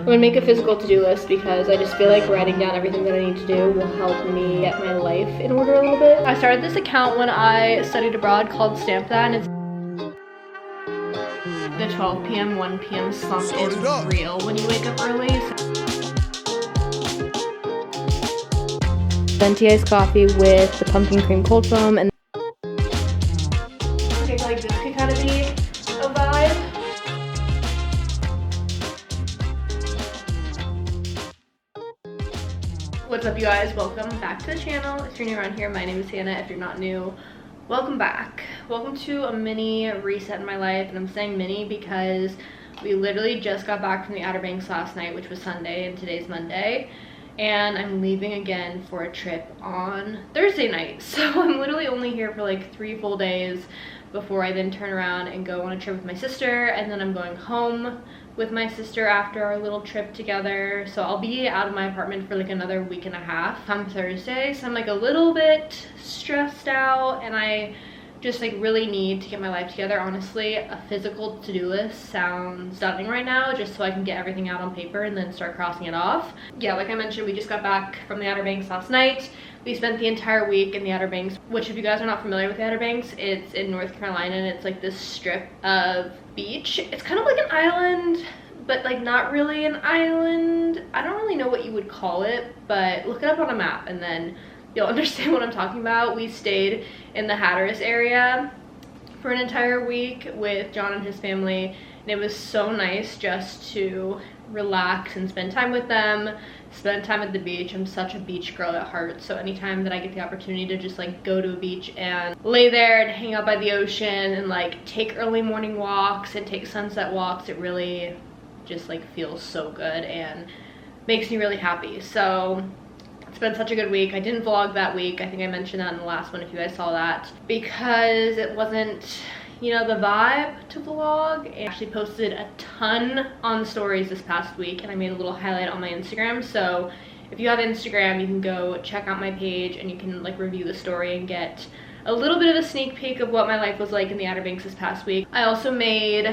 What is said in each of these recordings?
I'm gonna make a physical to-do list because I just feel like writing down everything that I need to do will help me get my life in order a little bit. I started this account when I studied abroad called Stamp That, and it's the 12 p.m., 1 p.m. slump is real when you wake up early. Venti iced coffee with the pumpkin cream cold foam, and I think like this could kind of be a vibe. What's up, you guys? Welcome back to the channel. If you're new around here, my name is Hannah. If you're not new, welcome back. Welcome to a mini reset in my life, and I'm saying mini because we literally just got back from the Outer Banks last night, which was Sunday, and today's Monday, and I'm leaving again for a trip on Thursday night. So I'm literally only here for like 3 full days before I then turn around and go on a trip with my sister, and then I'm going home with my sister after our little trip together. So I'll be out of my apartment for like another week and a half come Thursday. So I'm like a little bit stressed out, and I just like really need to get my life together. Honestly, a physical to-do list sounds stunning right now, just so I can get everything out on paper and then start crossing it off. Yeah, like I mentioned, we just got back from the Outer Banks last night. We spent the entire week in the Outer Banks, which if you guys are not familiar with the Outer Banks, it's in North Carolina, and it's like this strip of beach. It's kind of like an island, but like not really an island. I don't really know what you would call it, but look it up on a map and then you'll understand what I'm talking about. We stayed in the Hatteras area for an entire week with John and his family, and it was so nice just to relax and spend time with them, spend time at the beach. I'm such a beach girl at heart, so anytime that I get the opportunity to just like go to a beach and lay there and hang out by the ocean and like take early morning walks and take sunset walks, it really just like feels so good and makes me really happy. So it's been such a good week. I didn't vlog that week. I think I mentioned that in the last one if you guys saw that, because it wasn't, you know, the vibe to vlog. I actually posted a ton on stories this past week, and I made a little highlight on my Instagram. So if you have Instagram, you can go check out my page and you can like review the story and get a little bit of a sneak peek of what my life was like in the Outer Banks this past week. I also made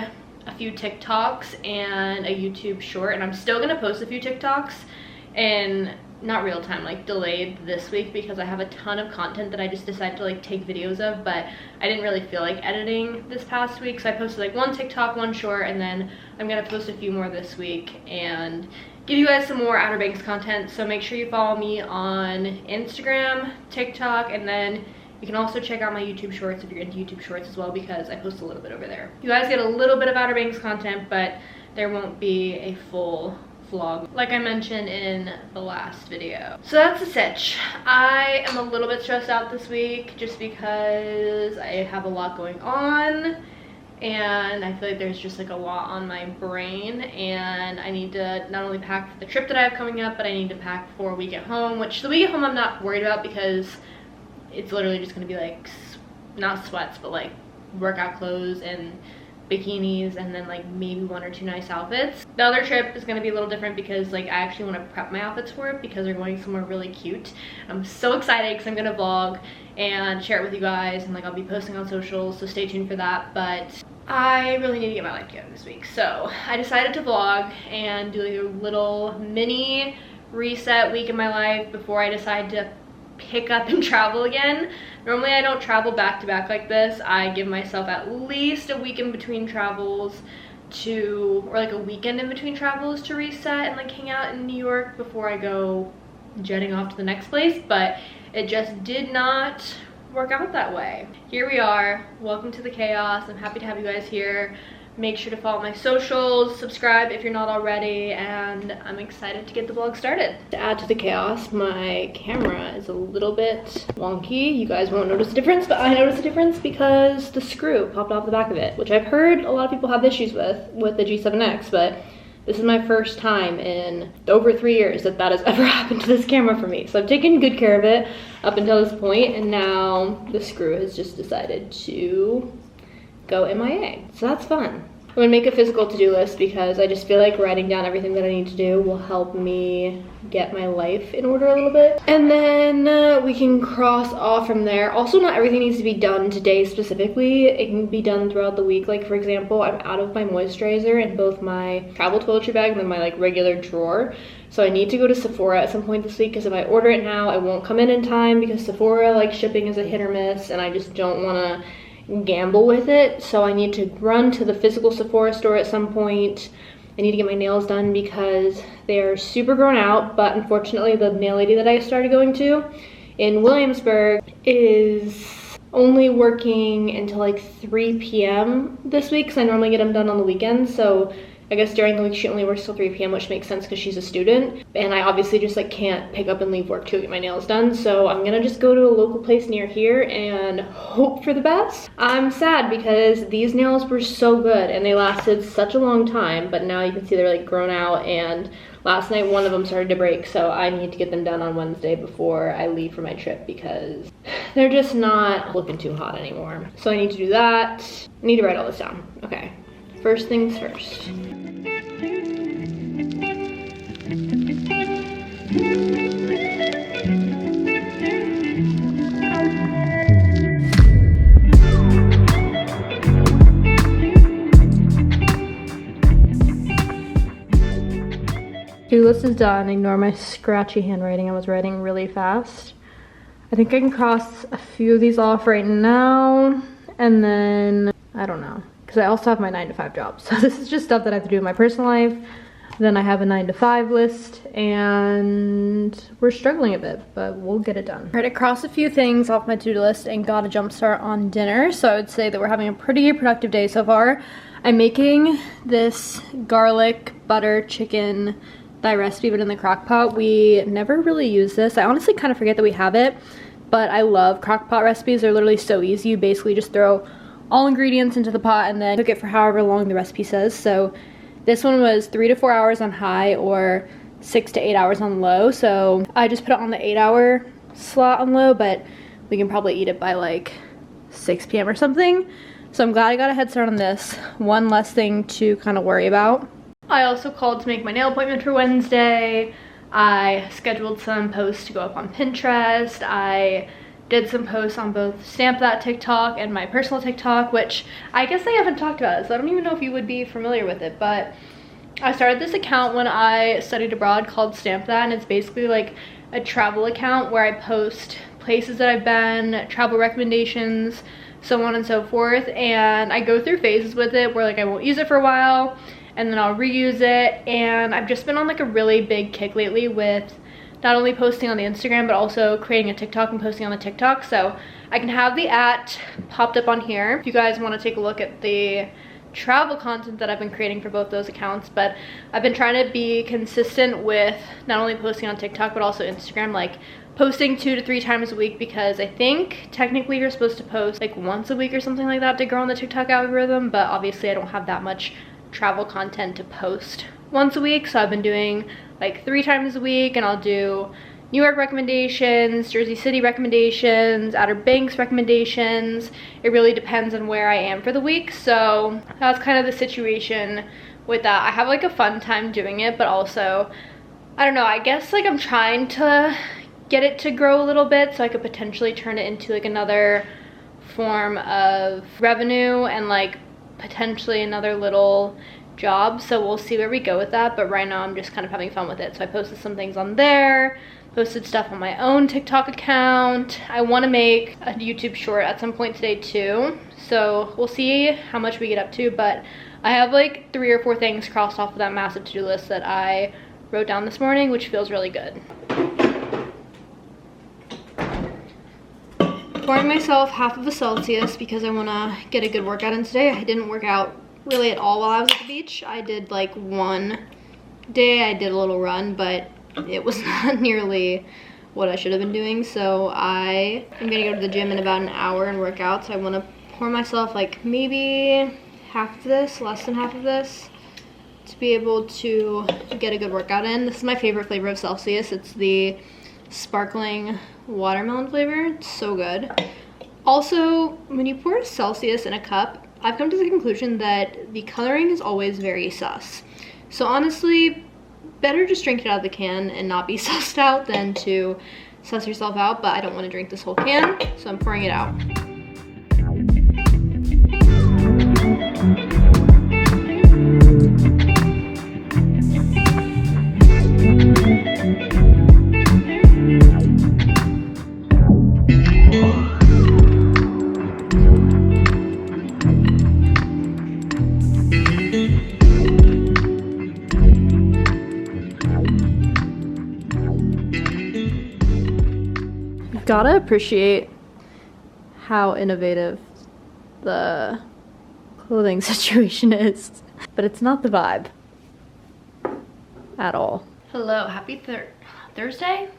a few TikToks and a YouTube short, and I'm still gonna post a few TikToks in not real time, like delayed this week, because I have a ton of content that I just decided to like take videos of, but I didn't really feel like editing this past week. So I posted like one TikTok, one short, and then I'm gonna post a few more this week and give you guys some more Outer Banks content. So make sure you follow me on Instagram, TikTok, and then you can also check out my YouTube shorts if you're into YouTube shorts as well, because I post a little bit over there. You guys get a little bit of Outer Banks content, but there won't be a full vlog like I mentioned in the last video. So that's the sitch. I am a little bit stressed out this week just because I have a lot going on, and I feel like there's just like a lot on my brain, and I need to not only pack for the trip that I have coming up, but I need to pack for a week at home, which the week at home I'm not worried about because it's literally just gonna be like not sweats, but like workout clothes and bikinis, and then like maybe 1 or 2 nice outfits. The other trip is going to be a little different because like I actually want to prep my outfits for it, because they're going somewhere really cute. I'm so excited because I'm going to vlog and share it with you guys, and like I'll be posting on socials, so stay tuned for that. But I really need to get my life together this week, so I decided to vlog and do like a little mini reset week in my life before I decide to pick up and travel again. Normally I don't travel back to back like this. I give myself at least a week in between travels or like a weekend in between travels to reset and like hang out in New York before I go jetting off to the next place, but it just did not work out that way. Here we are. Welcome to the chaos. I'm happy to have you guys here. Make sure to follow my socials, subscribe if you're not already, and I'm excited to get the vlog started. To add to the chaos, my camera is a little bit wonky. You guys won't notice a difference, but I noticed a difference because the screw popped off the back of it, which I've heard a lot of people have issues with the G7X, but this is my first time in over 3 years that has ever happened to this camera for me. So I've taken good care of it up until this point, and now the screw has just decided to go MIA. So that's fun. gonna make a physical to-do list because I just feel like writing down everything that I need to do will help me get my life in order a little bit. And then we can cross off from there. Also, not everything needs to be done today specifically. It can be done throughout the week. Like for example, I'm out of my moisturizer in both my travel toiletry bag and then my like regular drawer. So I need to go to Sephora at some point this week because if I order it now, I won't come in time because Sephora like shipping is a hit or miss and I just don't want to gamble with it. So I need to run to the physical Sephora store at some point. I need to get my nails done because they're super grown out, but unfortunately the nail lady that I started going to in Williamsburg is only working until like 3 p.m. this week because I normally get them done on the weekends. So I guess during the week she only works till 3 p.m. which makes sense because she's a student. And I obviously just like can't pick up and leave work to get my nails done. So I'm gonna just go to a local place near here and hope for the best. I'm sad because these nails were so good and they lasted such a long time, but now you can see they're like grown out and last night one of them started to break. So I need to get them done on Wednesday before I leave for my trip because they're just not looking too hot anymore. So I need to do that. I need to write all this down. Okay, first things first. To-do list is done. Ignore my scratchy handwriting. I was writing really fast. I think I can cross a few of these off right now and then I don't know because I also have my 9-to-5 job. So this is just stuff that I have to do in my personal life. Then I have a 9-to-5 list and we're struggling a bit, but we'll get it done. All right, I crossed a few things off my to-do list and got a jump start on dinner. So I would say that we're having a pretty productive day so far. I'm making this garlic butter chicken thigh recipe, but in the crock pot. We never really use this. I honestly kind of forget that we have it, but I love crock pot recipes. They're literally so easy. You basically just throw all ingredients into the pot and then cook it for however long the recipe says. So this one was 3 to 4 hours on high or 6 to 8 hours on low. So I just put it on the 8-hour slot on low, but we can probably eat it by like 6 p.m. or something. So I'm glad I got a head start on this. One less thing to kind of worry about. I also called to make my nail appointment for Wednesday. I scheduled some posts to go up on Pinterest. I did some posts on both Stamp That TikTok and my personal TikTok, which I guess I haven't talked about it, so I don't even know if you would be familiar with it, but I started this account when I studied abroad called Stamp That, and it's basically like a travel account where I post places that I've been, travel recommendations, so on and so forth, and I go through phases with it where like I won't use it for a while, and then I'll reuse it, and I've just been on like a really big kick lately with not only posting on the Instagram, but also creating a TikTok and posting on the TikTok. So I can have the @ popped up on here if you guys want to take a look at the travel content that I've been creating for both those accounts. But I've been trying to be consistent with not only posting on TikTok, but also Instagram, like posting 2 to 3 times a week, because I think technically you're supposed to post like once a week or something like that to grow on the TikTok algorithm, but obviously I don't have that much travel content to post once a week. So I've been doing like 3 times a week, and I'll do New York recommendations, Jersey City recommendations, Outer Banks recommendations. It really depends on where I am for the week. So that's kind of the situation with that. I have like a fun time doing it, but also, I don't know, I guess like I'm trying to get it to grow a little bit so I could potentially turn it into like another form of revenue and like potentially another little job. So we'll see where we go with that, but right now I'm just kind of having fun with it. So I posted some things on there, posted stuff on my own TikTok account. I want to make a YouTube short at some point today too, so we'll see how much we get up to, but I have like 3 or 4 things crossed off of that massive to-do list that I wrote down this morning, which feels really good. Pouring myself half of a Celsius because I want to get a good workout in today. I didn't work out really at all while I was at the beach. I did like one day, I did a little run, but it was not nearly what I should have been doing. So I am gonna go to the gym in about an hour and work out. So I want to pour myself like maybe half of this, less than half of this, to be able to get a good workout in. This is my favorite flavor of Celsius. It's the sparkling watermelon flavor. It's so good. Also, when you pour Celsius in a cup, I've come to the conclusion that the coloring is always very sus. So honestly, better just drink it out of the can and not be sussed out than to suss yourself out, but I don't want to drink this whole can, so I'm pouring it out. Gotta appreciate how innovative the clothing situation is, but it's not the vibe at all. Hello, happy Thursday?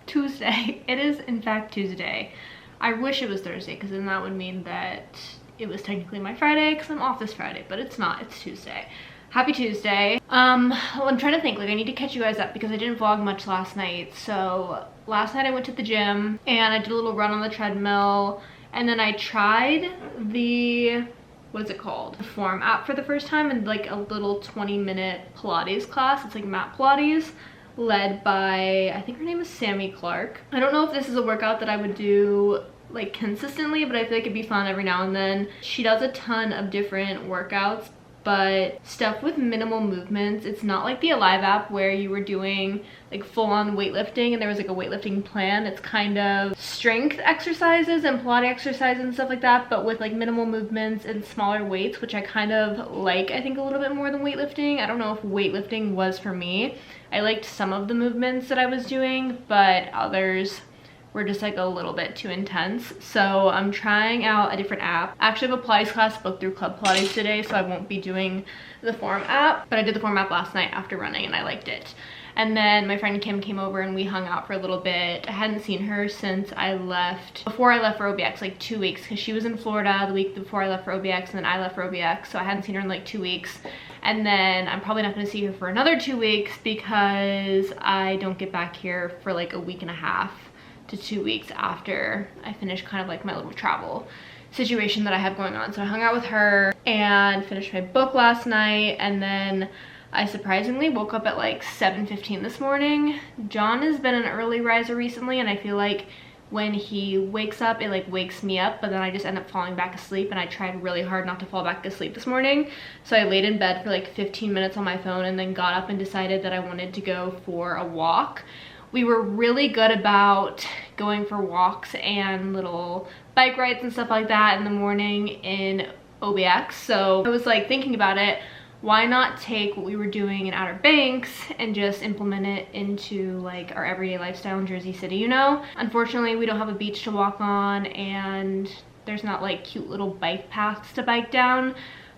Tuesday. It is in fact Tuesday. I wish it was Thursday because then that would mean that it was technically my Friday because I'm off this Friday, but it's not, it's Tuesday. Happy Tuesday. I'm trying to think, like I need to catch you guys up because I didn't vlog much last night. So last night I went to the gym and I did a little run on the treadmill, and then I tried the, what is it called? The Form app for the first time, and like a little 20-minute Pilates class. It's like mat Pilates led by, I think her name is Sammy Clark. I don't know if this is a workout that I would do like consistently, but I feel like it'd be fun every now and then. She does a ton of different workouts, but stuff with minimal movements. It's not like the Alive app where you were doing like full-on weightlifting and there was like a weightlifting plan. It's kind of strength exercises and Pilates exercises and stuff like that, but with like minimal movements and smaller weights, which I kind of like, I think, a little bit more than weightlifting. I don't know if weightlifting was for me. I liked some of the movements that I was doing, but others were just like a little bit too intense. So I'm trying out a different app. I actually have a Pilates class booked through Club Pilates today, so I won't be doing the Form app, but I did the Form app last night after running and I liked it. And then my friend Kim came over and we hung out for a little bit. I hadn't seen her since I left, before I left for OBX, like 2 weeks, because she was in Florida the week before I left for OBX and then I left for OBX, so I hadn't seen her in like 2 weeks. And then I'm probably not going to see her for another 2 weeks because I don't get back here for like a week and a half to 2 weeks after I finish kind of like my little travel situation that I have going on. So I hung out with her and finished my book last night, and then I surprisingly woke up at like 7:15 this morning. John has been an early riser recently, and I feel like when he wakes up, it like wakes me up, but then I just end up falling back asleep, and I tried really hard not to fall back asleep this morning. So I laid in bed for like 15 minutes on my phone and then got up and decided that I wanted to go for a walk. We were really good about going for walks and little bike rides and stuff like that in the morning in OBX. So I was like thinking about it, why not take what we were doing in Outer Banks and just implement it into like our everyday lifestyle in Jersey City, you know? Unfortunately, we don't have a beach to walk on and there's not like cute little bike paths to bike down,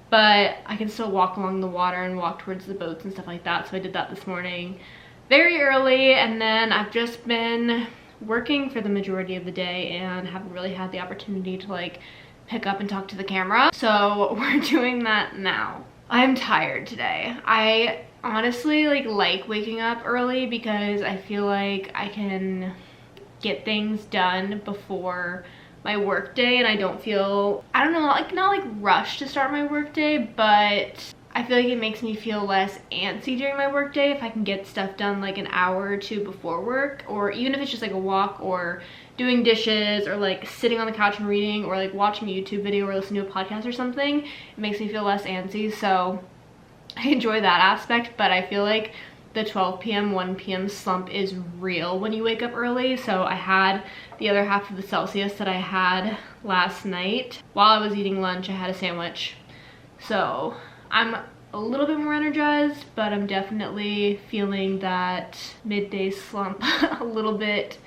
but I can still walk along the water and walk towards the boats and stuff like that. So I did that this morning very early, and then I've just been working for the majority of the day and haven't really had the opportunity to like pick up and talk to the camera. So we're doing that now. I'm tired today. I honestly like waking up early because I feel like I can get things done before my work day and I don't feel, I don't know, like not like rushed to start my work day, but I feel like it makes me feel less antsy during my work day if I can get stuff done like an hour or two before work, or even if it's just like a walk or doing dishes or like sitting on the couch and reading or like watching a YouTube video or listening to a podcast or something. It makes me feel less antsy, so I enjoy that aspect, but I feel like the 12 p.m., 1 p.m. slump is real when you wake up early. So I had the other half of the Celsius that I had last night. While I was eating lunch, I had a sandwich. So I'm a little bit more energized, but I'm definitely feeling that midday slump a little bit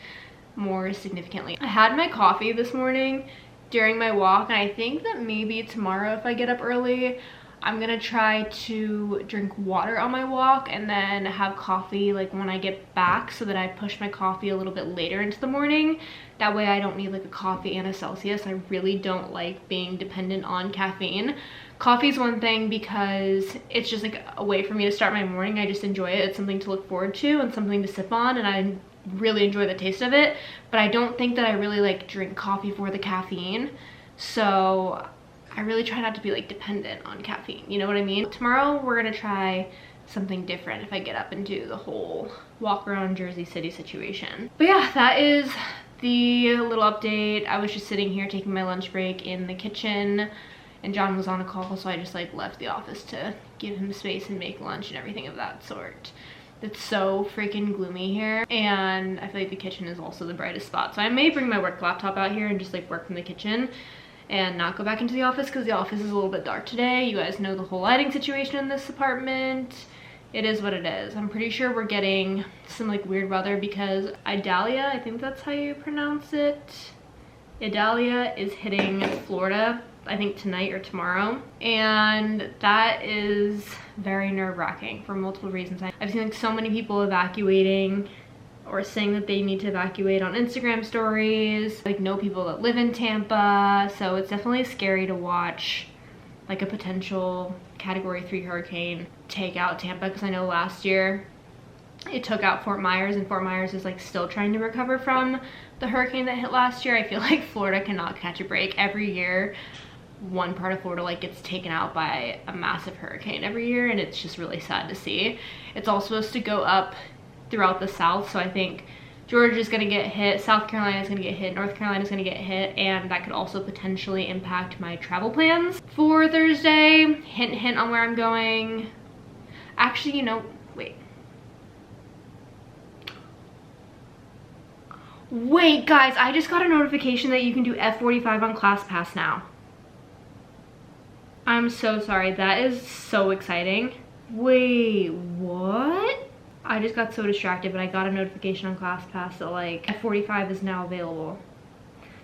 more significantly. I had my coffee this morning during my walk, and I think that maybe tomorrow if I get up early, I'm gonna try to drink water on my walk and then have coffee like when I get back, so that I push my coffee a little bit later into the morning. That way I don't need like a coffee and a Celsius. I really don't like being dependent on caffeine. Coffee's one thing because it's just like a way for me to start my morning. I just enjoy it. It's something to look forward to and something to sip on, and I really enjoy the taste of it, but I don't think that I really like drink coffee for the caffeine. So I really try not to be like dependent on caffeine, you know what I mean? Tomorrow we're gonna try something different if I get up and do the whole walk around Jersey City situation. But yeah, that is the little update. I was just sitting here taking my lunch break in the kitchen, and John was on a call, so I just like left the office to give him space and make lunch and everything of that sort. It's so freaking gloomy here, and I feel like the kitchen is also the brightest spot. So I may bring my work laptop out here and just like work from the kitchen and not go back into the office, because the office is a little bit dark today. You guys know the whole lighting situation in this apartment. It is what it is. I'm pretty sure we're getting some like weird weather because Idalia, I think that's how you pronounce it, Idalia is hitting Florida, I think tonight or tomorrow, and that is very nerve-wracking for multiple reasons. I've seen like so many people evacuating or saying that they need to evacuate on Instagram stories, like know people that live in Tampa, so it's definitely scary to watch like a potential Category 3 hurricane take out Tampa, because I know last year it took out Fort Myers, and Fort Myers is like still trying to recover from the hurricane that hit last year. I feel like Florida cannot catch a break. Every year one part of Florida like gets taken out by a massive hurricane every year, and it's just really sad to see. It's all supposed to go up throughout the South, so I think Georgia's gonna get hit, South Carolina's gonna get hit, North Carolina's gonna get hit, and that could also potentially impact my travel plans for Thursday. Hint, hint on where I'm going. Actually, you know, wait guys, I just got a notification that you can do F45 on ClassPass now. I'm so sorry, that is so exciting. Wait, what? I just got so distracted, but I got a notification on ClassPass that like F45 is now available.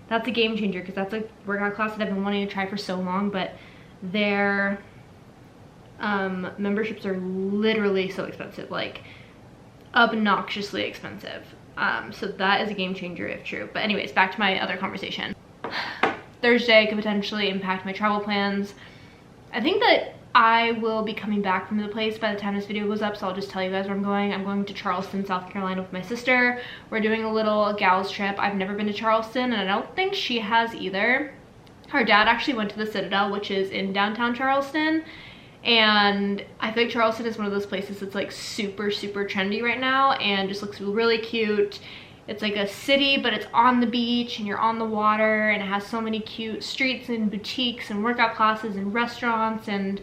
That's a game changer, because that's a workout class that I've been wanting to try for so long, but their memberships are literally so expensive, like obnoxiously expensive. So that is a game changer if true. But anyways, back to my other conversation. Thursday could potentially impact my travel plans. I think that I will be coming back from the place by the time this video goes up, so I'll just tell you guys where I'm going. I'm going to Charleston, South Carolina with my sister. We're doing a little gals trip. I've never been to Charleston, and I don't think she has either. Her dad actually went to the Citadel, which is in downtown Charleston, and I think Charleston is one of those places that's like super trendy right now and just looks really cute. It's like a city, but it's on the beach and you're on the water, and it has so many cute streets and boutiques and workout classes and restaurants and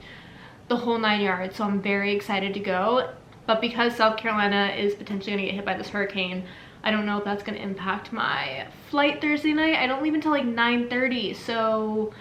the whole 9 yards. So I'm very excited to go. But because South Carolina is potentially gonna get hit by this hurricane, I don't know if that's gonna impact my flight Thursday night. I don't leave until like 9:30, so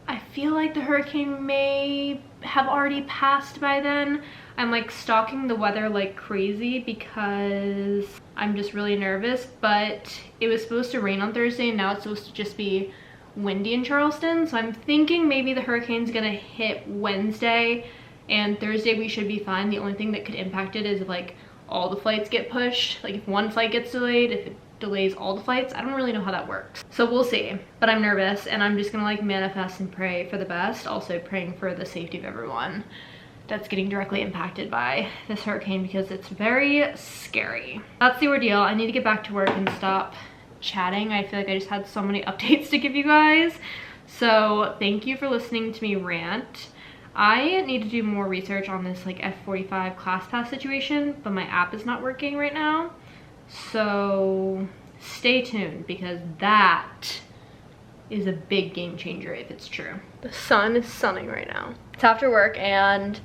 I feel like the hurricane may have already passed by then. I'm like stalking the weather like crazy because I'm just really nervous, but it was supposed to rain on Thursday and now it's supposed to just be windy in Charleston. So I'm thinking maybe the hurricane's gonna hit Wednesday, and Thursday we should be fine. The only thing that could impact it is if like all the flights get pushed, like if one flight gets delayed, if it delays all the flights. I don't really know how that works, so we'll see. But I'm nervous, and I'm just gonna like manifest and pray for the best, also praying for the safety of everyone that's getting directly impacted by this hurricane, because it's very scary. That's the ordeal. I need to get back to work and stop chatting. I feel like I just had so many updates to give you guys, so thank you for listening to me rant. I need to do more research on this like F45 ClassPass situation, but my app is not working right now. So stay tuned, because that is a big game changer if it's true. The sun is sunning right now. It's after work and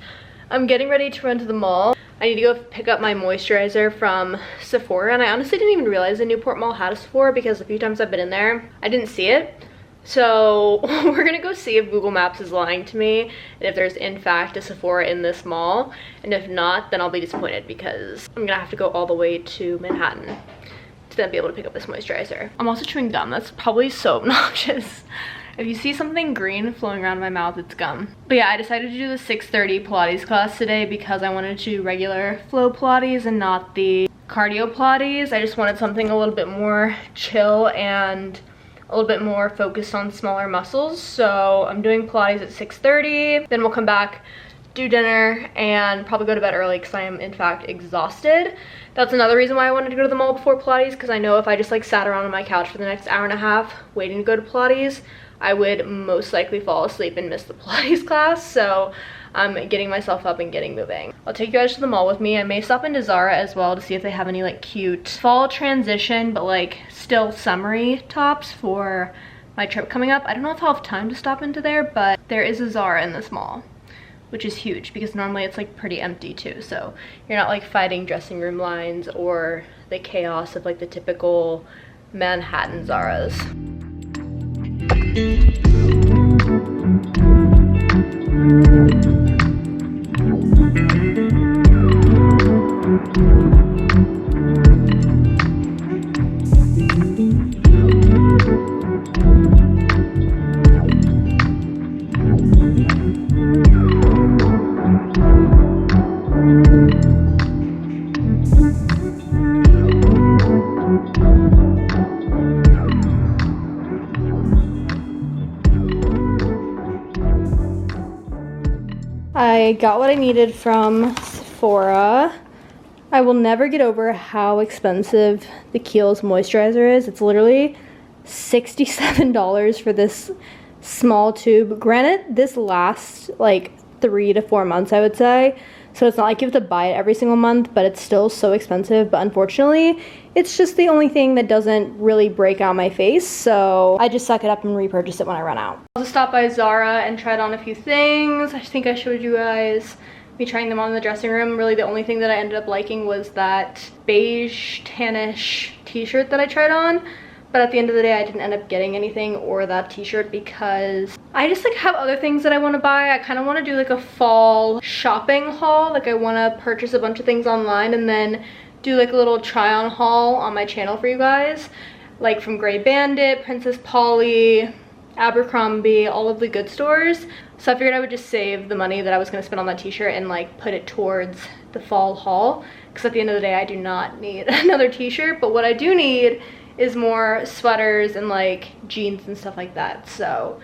I'm getting ready to run to the mall. I need to go pick up my moisturizer from Sephora, and I honestly didn't even realize the Newport Mall had a Sephora, because a few times I've been in there, I didn't see it. So we're gonna go see if Google Maps is lying to me and if there's in fact a Sephora in this mall, and if not, then I'll be disappointed, because I'm gonna have to go all the way to Manhattan to then be able to pick up this moisturizer. I'm also chewing gum. That's probably so obnoxious. If you see something green flowing around my mouth, it's gum. But yeah, I decided to do the 6:30 Pilates class today because I wanted to do regular flow Pilates and not the cardio Pilates. I just wanted something a little bit more chill and a little bit more focused on smaller muscles. So I'm doing Pilates at 6:30, then we'll come back, do dinner, and probably go to bed early because I am in fact exhausted. That's another reason why I wanted to go to the mall before Pilates, because I know if I just like sat around on my couch for the next hour and a half waiting to go to Pilates, I would most likely fall asleep and miss the Pilates class. So I'm getting myself up and getting moving. I'll take you guys to the mall with me. I may stop into Zara as well to see if they have any like cute fall transition but like still summery tops for my trip coming up. I don't know if I'll have time to stop into there, but there is a Zara in this mall, which is huge because normally it's like pretty empty too. So you're not like fighting dressing room lines or the chaos of like the typical Manhattan Zaras. I got what I needed from Sephora. I will never get over how expensive the Kiehl's moisturizer is. It's literally $67 for this small tube. Granted, this lasts like 3 to 4 months, I would say. So it's not like you have to buy it every single month, but it's still so expensive. But unfortunately, it's just the only thing that doesn't really break out my face. So I just suck it up and repurchase it when I run out. I'll just stop by Zara and tried on a few things. I think I showed you guys me trying them on in the dressing room. Really the only thing that I ended up liking was that beige tannish t-shirt that I tried on. But at the end of the day, I didn't end up getting anything or that t-shirt because I just like have other things that I want to buy. I kind of want to do like a fall shopping haul. Like I want to purchase a bunch of things online and then do like a little try on haul on my channel for you guys. Like from Grey Bandit, Princess Polly, Abercrombie, all of the good stores. So I figured I would just save the money that I was going to spend on that t-shirt and like put it towards the fall haul. Because at the end of the day, I do not need another t-shirt. But what I do need is more sweaters and like jeans and stuff like that. So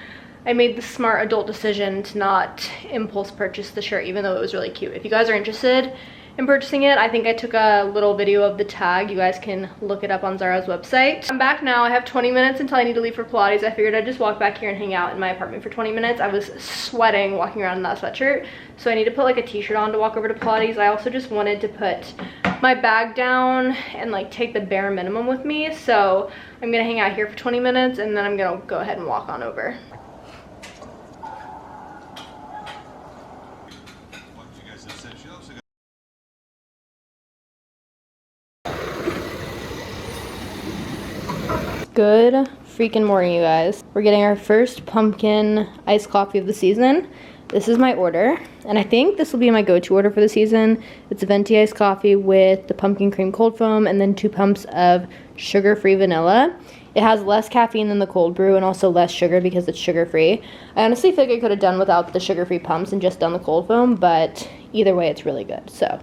I made the smart adult decision to not impulse purchase the shirt, even though it was really cute. If you guys are interested in purchasing it, I think I took a little video of the tag. You guys can look it up on Zara's website. I'm back now. I have 20 minutes until I need to leave for Pilates. I figured I'd just walk back here and hang out in my apartment for 20 minutes. I was sweating walking around in that sweatshirt, so I need to put like a t-shirt on to walk over to Pilates. I also just wanted to put my bag down and like take the bare minimum with me. So I'm gonna hang out here for 20 minutes and then I'm gonna go ahead and walk on over. Good freaking morning, you guys. We're getting our first pumpkin iced coffee of the season. This is my order, and I think this will be my go-to order for the season. It's a venti iced coffee with the pumpkin cream cold foam and then 2 pumps of sugar-free vanilla. It has less caffeine than the cold brew and also less sugar because it's sugar-free. I honestly think I could have done without the sugar-free pumps and just done the cold foam, but either way, it's really good. So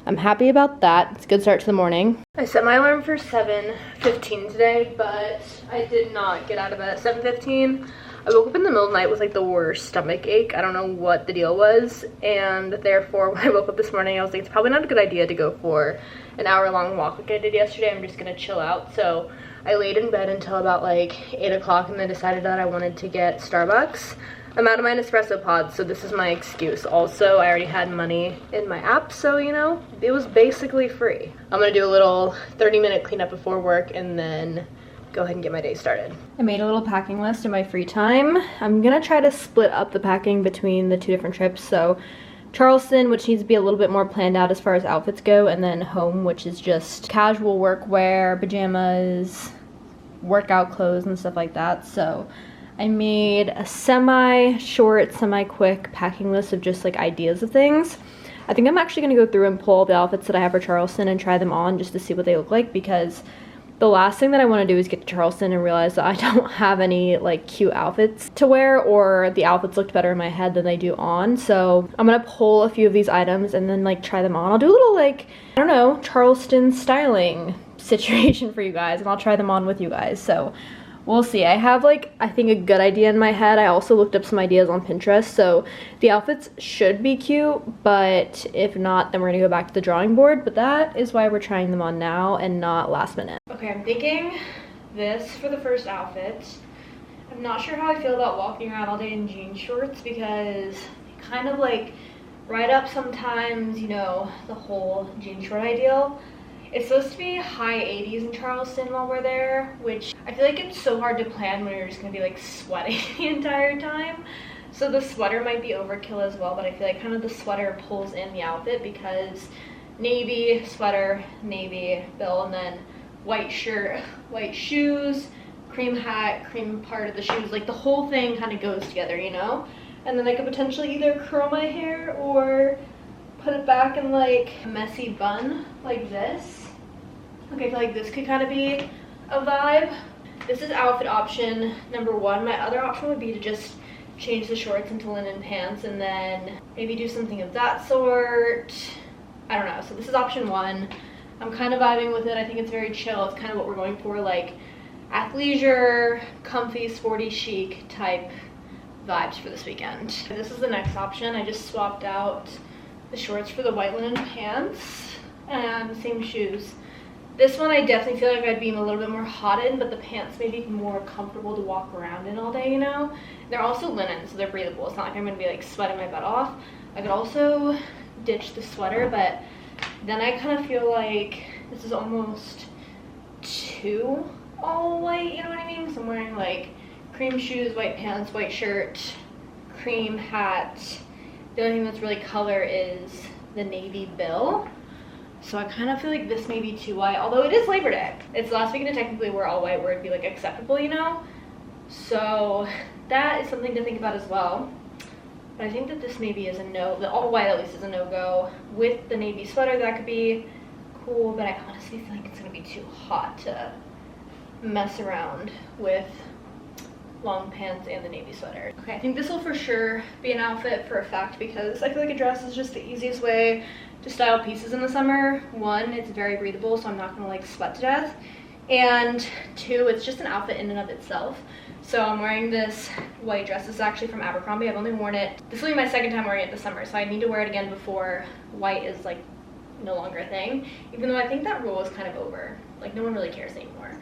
I'm happy about that. It's a good start to the morning. I set my alarm for 7:15 today, but I did not get out of bed at 7:15. I woke up in the middle of the night with like the worst stomach ache. I don't know what the deal was, and therefore when I woke up this morning I was like, it's probably not a good idea to go for an hour-long walk like I did yesterday. I'm just gonna chill out. So I laid in bed until about like 8 o'clock and then decided that I wanted to get Starbucks. I'm out of my Nespresso pods, so this is my excuse. Also, I already had money in my app, so you know, it was basically free. I'm gonna do a little 30-minute cleanup before work and then go ahead and get my day started. I made a little packing list in my free time. I'm gonna try to split up the packing between the 2 different trips. So Charleston, which needs to be a little bit more planned out as far as outfits go, and then home, which is just casual workwear, pajamas, workout clothes, and stuff like that. So I made a semi-short, semi-quick packing list of just like ideas of things. I think I'm actually gonna go through and pull the outfits that I have for Charleston and try them on just to see what they look like, because the last thing that I want to do is get to Charleston and realize that I don't have any like cute outfits to wear, or the outfits looked better in my head than they do on. So I'm gonna pull a few of these items and then like try them on. I'll do a little like, I don't know, Charleston styling situation for you guys, and I'll try them on with you guys. So we'll see. I have like, I think a good idea in my head. I also looked up some ideas on Pinterest, so the outfits should be cute, but if not, then we're gonna go back to the drawing board. But that is why we're trying them on now and not last minute. Okay, I'm thinking this for the first outfit. I'm not sure how I feel about walking around all day in jean shorts because they kind of like ride up sometimes, you know, the whole jean short ideal. It's supposed to be high 80s in Charleston while we're there, which I feel like it's so hard to plan when you're just gonna be like sweating the entire time. So the sweater might be overkill as well, but I feel like kind of the sweater pulls in the outfit because navy sweater, navy bill, and then white shirt, white shoes, cream hat, cream part of the shoes. Like the whole thing kind of goes together, you know? And then I could potentially either curl my hair or put it back in like a messy bun like this. Okay, I feel like this could kind of be a vibe. This is outfit option number 1. My other option would be to just change the shorts into linen pants and then maybe do something of that sort. I don't know. So this is option 1. I'm kind of vibing with it. I think it's very chill. It's kind of what we're going for, like athleisure, comfy, sporty, chic type vibes for this weekend. This is the next option. I just swapped out the shorts for the white linen pants and the same shoes. This one I definitely feel like I'd be a little bit more hot in, but the pants may be more comfortable to walk around in all day, you know? They're also linen, so they're breathable. It's not like I'm gonna be like sweating my butt off. I could also ditch the sweater, but then I kind of feel like this is almost too all white, you know what I mean? So I'm wearing like cream shoes, white pants, white shirt, cream hat. The only thing that's really color is the navy bill. So I kind of feel like this may be too white, although it is Labor Day. It's the last weekend to technically wear all white where it'd be like acceptable, you know? So that is something to think about as well. But I think that this maybe is a no, the all white at least is a no-go. With the navy sweater, that could be cool, but I honestly feel like it's gonna be too hot to mess around with long pants and the navy sweater. Okay, I think this will for sure be an outfit for a fact because I feel like a dress is just the easiest way to style pieces in the summer. 1, it's very breathable, so I'm not gonna like sweat to death. And 2, it's just an outfit in and of itself. So I'm wearing this white dress. This is actually from Abercrombie. I've only worn it. This will be my 2nd time wearing it this summer, so I need to wear it again before white is like no longer a thing. Even though I think that rule is kind of over. Like no one really cares anymore.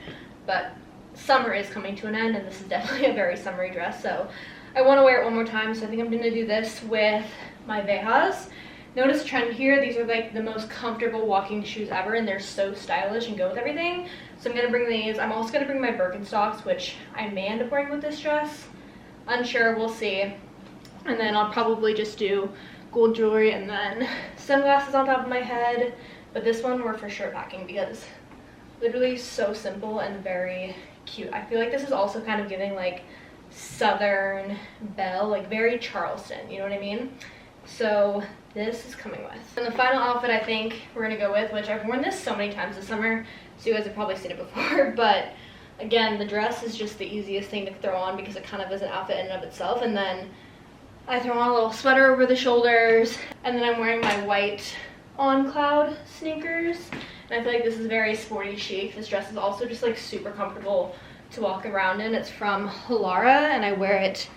But summer is coming to an end, and this is definitely a very summery dress, so I want to wear it one more time. So I think I'm going to do this with my Vejas. Notice a trend here. These are like the most comfortable walking shoes ever, and they're so stylish and go with everything. So I'm going to bring these. I'm also going to bring my Birkenstocks, which I may end up wearing with this dress. Unsure, we'll see. And then I'll probably just do gold jewelry and then sunglasses on top of my head. But this one we're for sure packing because literally so simple and very cute. I feel like this is also kind of giving like Southern Belle, like very Charleston, you know what I mean? So this is coming with. And the final outfit I think we're gonna go with, which I've worn this so many times this summer, so you guys have probably seen it before, but again, the dress is just the easiest thing to throw on because it kind of is an outfit in and of itself. And then I throw on a little sweater over the shoulders, and then I'm wearing my white On Cloud sneakers. And I feel like this is very sporty chic. This dress is also just like super comfortable to walk around in. It's from Lara and I wear it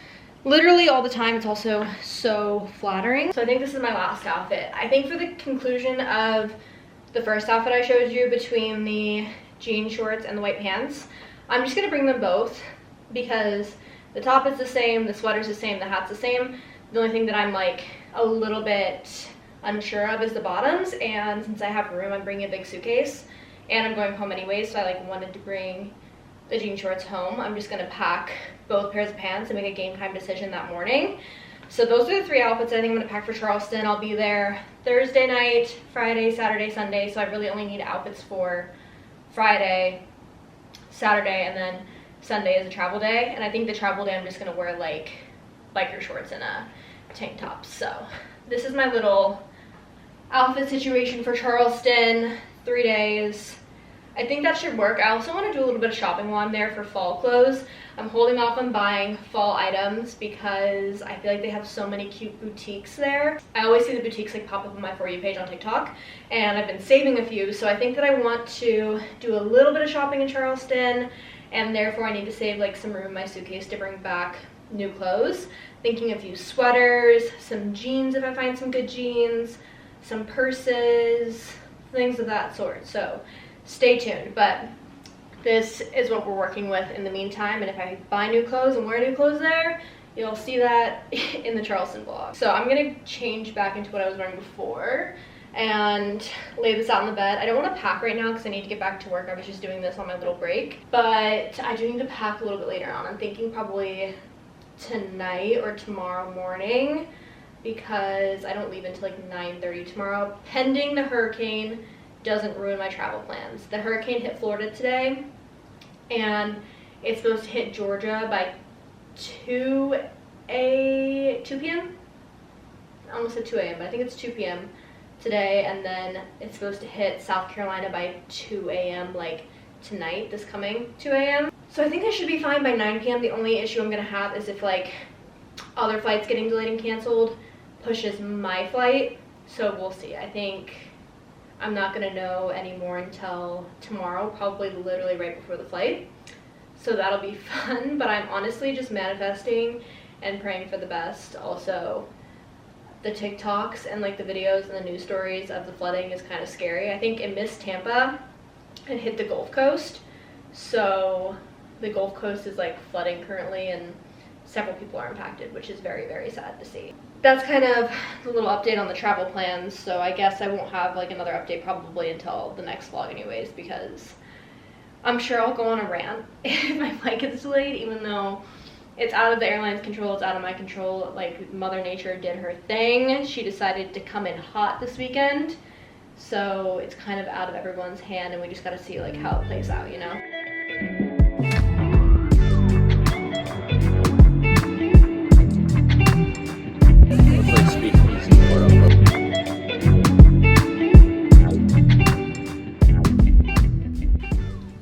literally all the time. It's also so flattering. So I think this is my last outfit. I think for the conclusion of the first outfit I showed you between the jean shorts and the white pants, I'm just gonna bring them both because the top is the same, the sweater's the same, the hat's the same. The only thing that I'm like a little bit unsure of is the bottoms, and since I have room, I'm bringing a big suitcase and I'm going home anyways, so I like wanted to bring the jean shorts home. I'm just gonna pack both pairs of pants and make a game time decision that morning. So those are the 3 outfits I think I'm gonna pack for Charleston. I'll be there Thursday night, Friday, Saturday, Sunday, so I really only need outfits for Friday, Saturday, and then Sunday is a travel day. And I think the travel day I'm just gonna wear like biker shorts and a tank top. So this is my little outfit situation for Charleston, 3 days. I think that should work. I also want to do a little bit of shopping while I'm there for fall clothes. I'm holding off on buying fall items because I feel like they have so many cute boutiques there. I always see the boutiques like pop up on my For You page on TikTok, and I've been saving a few, so I think that I want to do a little bit of shopping in Charleston, and therefore I need to save like some room in my suitcase to bring back new clothes. Thinking a few sweaters, some jeans if I find some good jeans, some purses, things of that sort. So stay tuned. But this is what we're working with in the meantime, and if I buy new clothes and wear new clothes there, you'll see that in the Charleston vlog. So I'm gonna change back into what I was wearing before and lay this out on the bed. I don't want to pack right now because I need to get back to work. I was just doing this on my little break, but I do need to pack a little bit later on. I'm thinking probably tonight or tomorrow morning, because I don't leave until like 9:30 tomorrow, pending the hurricane doesn't ruin my travel plans. The hurricane hit Florida today, and it's supposed to hit Georgia by 2 p.m. I almost said 2 a.m., but I think it's 2 p.m. today, and then it's supposed to hit South Carolina by 2 a.m. like tonight, this coming 2 a.m. So I think I should be fine by 9 p.m. The only issue I'm gonna have is if like other flights getting delayed and canceled pushes my flight. So we'll see. I think I'm not gonna know anymore until tomorrow, probably literally right before the flight. So that'll be fun, but I'm honestly just manifesting and praying for the best. Also, the TikToks and like the videos and the news stories of the flooding is kind of scary. I think it missed Tampa and hit the Gulf Coast. So the Gulf Coast is like flooding currently, and several people are impacted, which is very, very sad to see. That's kind of the little update on the travel plans. So I guess I won't have like another update probably until the next vlog anyways, because I'm sure I'll go on a rant if my flight gets delayed, even though it's out of the airline's control, it's out of my control. Like, Mother Nature did her thing. She decided to come in hot this weekend, so it's kind of out of everyone's hand, and we just gotta see like how it plays out, you know?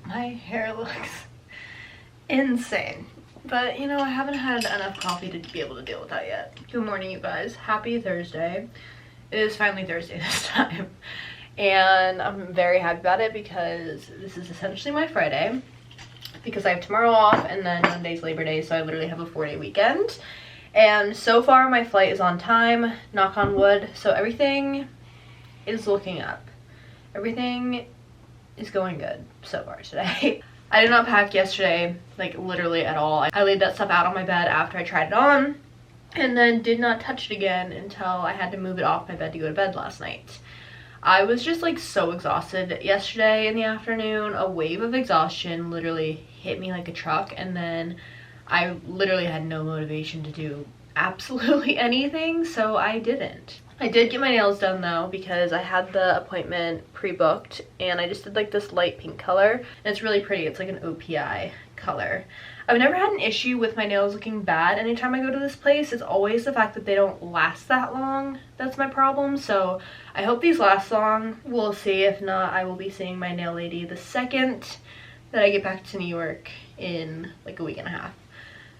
My hair looks insane. But, you know, I haven't had enough coffee to be able to deal with that yet. Good morning, you guys. Happy Thursday. It is finally Thursday this time. And I'm very happy about it because this is essentially my Friday. Because I have tomorrow off and then Monday's Labor Day, so I literally have a 4-day weekend. And so far, my flight is on time, knock on wood. So everything is looking up. Everything is going good so far today. I did not pack yesterday, like literally at all. I laid that stuff out on my bed after I tried it on, and then did not touch it again until I had to move it off my bed to go to bed last night. I was just like so exhausted yesterday in the afternoon. A wave of exhaustion literally hit me like a truck, and then I literally had no motivation to do absolutely anything, so I didn't. I did get my nails done though, because I had the appointment pre-booked, and I just did like this light pink color, and it's really pretty. It's like an OPI color. I've never had an issue with my nails looking bad anytime I go to this place. It's always the fact that they don't last that long that's my problem, so I hope these last long. We'll see. If not, I will be seeing my nail lady the second that I get back to New York in like a week and a half.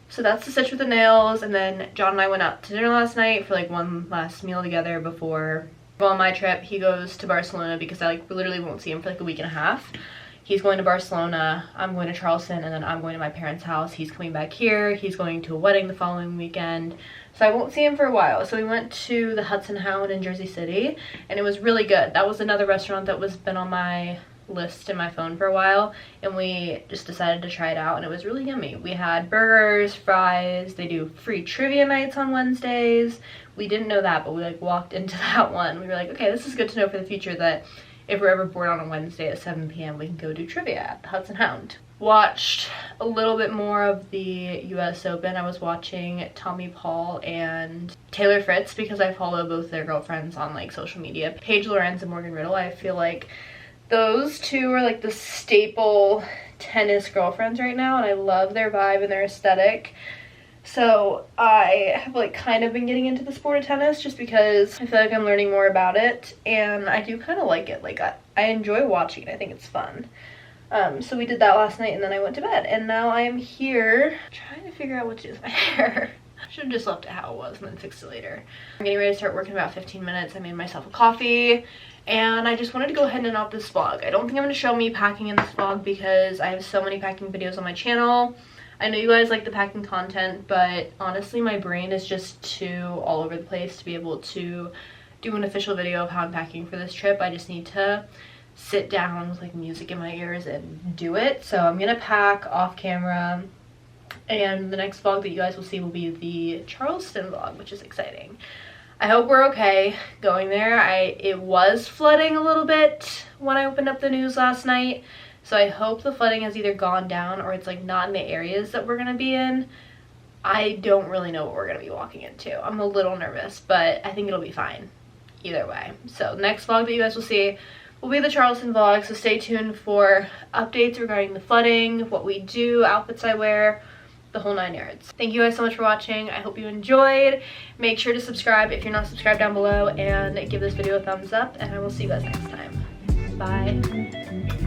So that's the stitch with the nails, and then John and I went out to dinner last night for like one last meal together before I go on my trip. He goes to Barcelona because I like literally won't see him for like a week and a half. He's going to Barcelona, I'm going to Charleston, and then I'm going to my parents' house. He's coming back here. He's going to a wedding the following weekend, so I won't see him for a while. So we went to the Hudson Hound in Jersey City, and it was really good. That was another restaurant that was been on my list in my phone for a while, and we just decided to try it out, and it was really yummy. We had burgers, fries. They do free trivia nights on Wednesdays. We didn't know that, but we like walked into that one. We were like, okay, this is good to know for the future, that if we're ever bored on a Wednesday at 7 p.m. we can go do trivia at the Hudson Hound. Watched a little bit more of the US Open. I was watching Tommy Paul and Taylor Fritz because I follow both their girlfriends on like social media. Paige Lorenz and Morgan Riddle. I feel like those two are like the staple tennis girlfriends right now, and I love their vibe and their aesthetic. So I have like kind of been getting into the sport of tennis just because I feel like I'm learning more about it, and I do kind of like it. Like I enjoy watching it. I think it's fun. So we did that last night, and then I went to bed, and now I am here trying to figure out what to do with my hair. I should have just left it how it was and then fixed it later. I'm getting ready to start working in about 15 minutes. I made myself a coffee, and I just wanted to go ahead and end off this vlog. I don't think I'm going to show me packing in this vlog because I have so many packing videos on my channel. I know you guys like the packing content, but honestly my brain is just too all over the place to be able to do an official video of how I'm packing for this trip. I just need to sit down with like music in my ears and do it. So I'm gonna pack off camera, and the next vlog that you guys will see will be the Charleston vlog, which is exciting. I hope we're okay going there. It was flooding a little bit when I opened up the news last night, so I hope the flooding has either gone down or it's like not in the areas that we're gonna be in. I don't really know what we're gonna be walking into. I'm a little nervous, but I think it'll be fine either way. So next vlog that you guys will see will be the Charleston vlog, so stay tuned for updates regarding the flooding, what we do, outfits I wear, the whole 9 yards. Thank you guys so much for watching. I hope you enjoyed. Make sure to subscribe if you're not subscribed down below, and give this video a thumbs up, and I will see you guys next time. Bye.